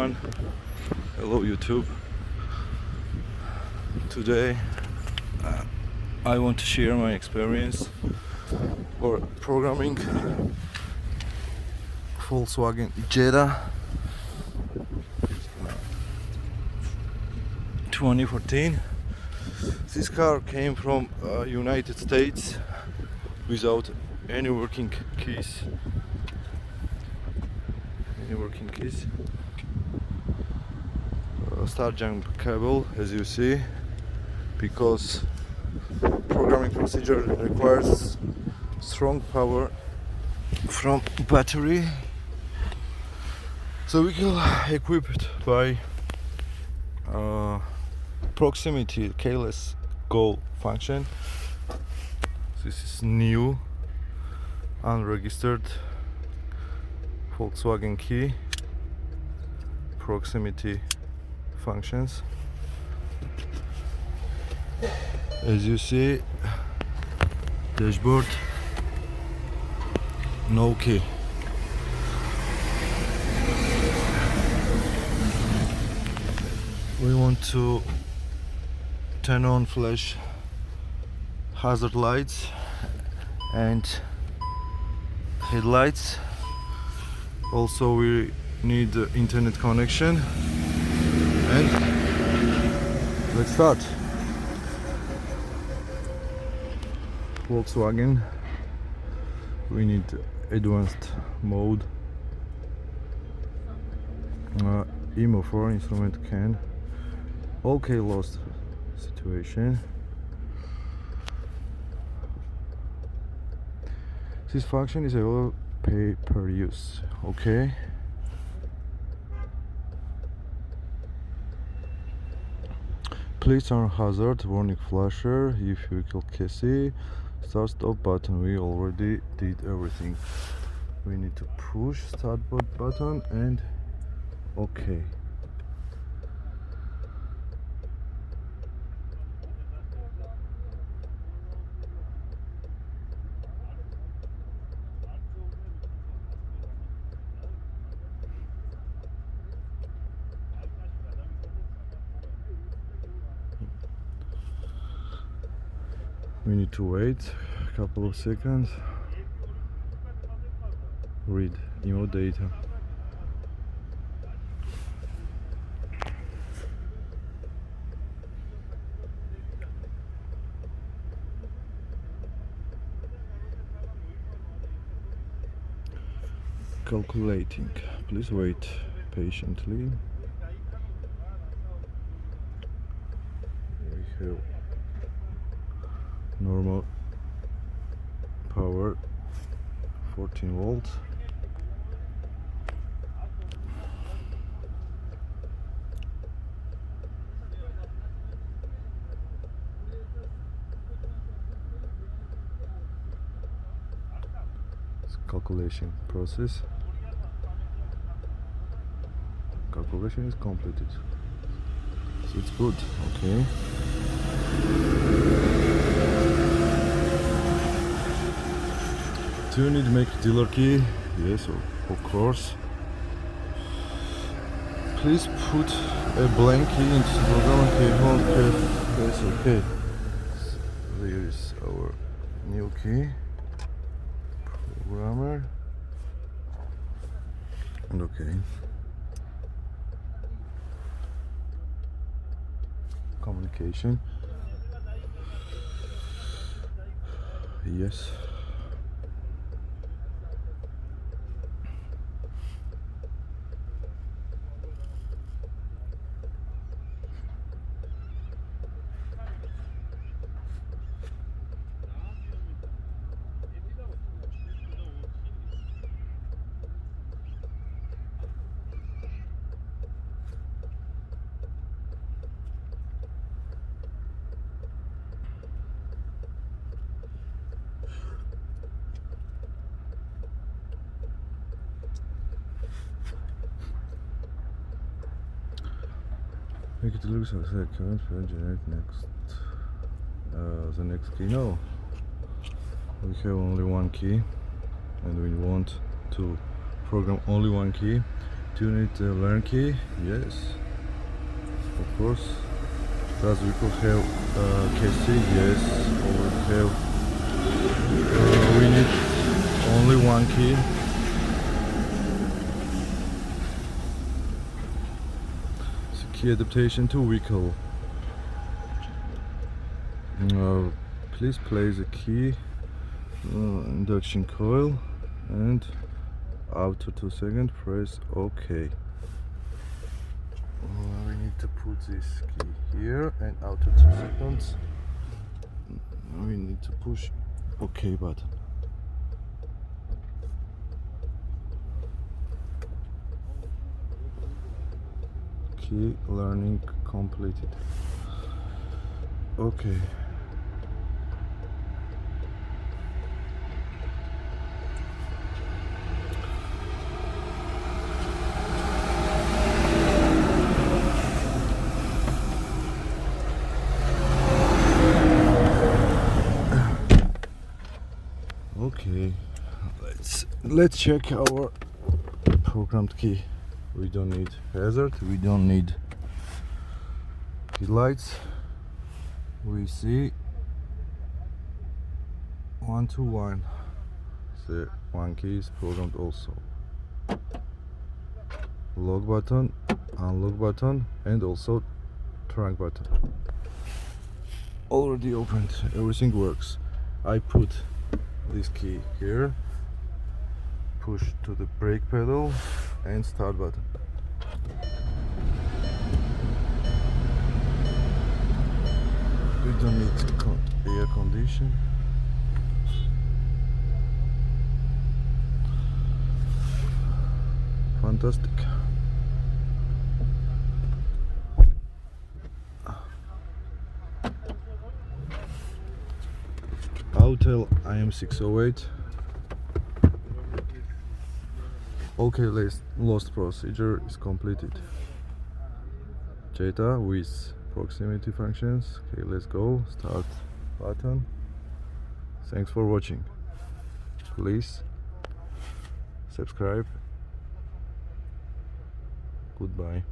everyone. Hello YouTube. Today I want to share my experience for programming Volkswagen Jetta 2014. This car came from United States without any working keys. Start jump cable, as you see, because programming procedure requires strong power from battery, so we can equip it by proximity keyless go function. This is new unregistered Volkswagen key proximity functions. As you see, dashboard, no key. We want to turn on flash hazard lights and headlights. Also we need the internet connection, and let's start. Volkswagen, we need advanced mode, Immo for instrument can, okay, lost situation. This function is available pay per use, okay. Please turn hazard warning flasher if vehicle can see. Start stop button, we already did everything. We need to push start button and okay. We need to wait a couple of seconds. Read Immo data. Calculating. Please wait patiently. We have normal power 14 volts. Calculation process. Calculation is completed, so it's good. Okay. Do you need to make dealer key? Yes, of course. Please put a blank key into the program. Okay, yes, okay. So there is our new key. Programmer. And okay. Communication. Yes. Make it look so current for generate next the next key. No, we have only one key and we want to program only one key. Do you need the learn key? Yes, of course. Does vehicle have KC? Yes, already have. We need only one key. It's a key adaptation to vehicle. Please place the key induction coil and after 2 seconds press OK. We need to put this key here and after 2 seconds we need to push OK button. Key learning completed. Okay. Okay, let's check our programmed key. We don't need hazard, we don't need headlights. We see 1 to 1. The one key is programmed also. Lock button, unlock button, and also trunk button. Already opened, everything works. I put this key here, push to the brake pedal and start button. We don't need air condition. Fantastic. Autel IM608. Okay, lost procedure is completed. Jetta with proximity functions. Okay, let's go. Start button. Thanks for watching. Please subscribe. Goodbye.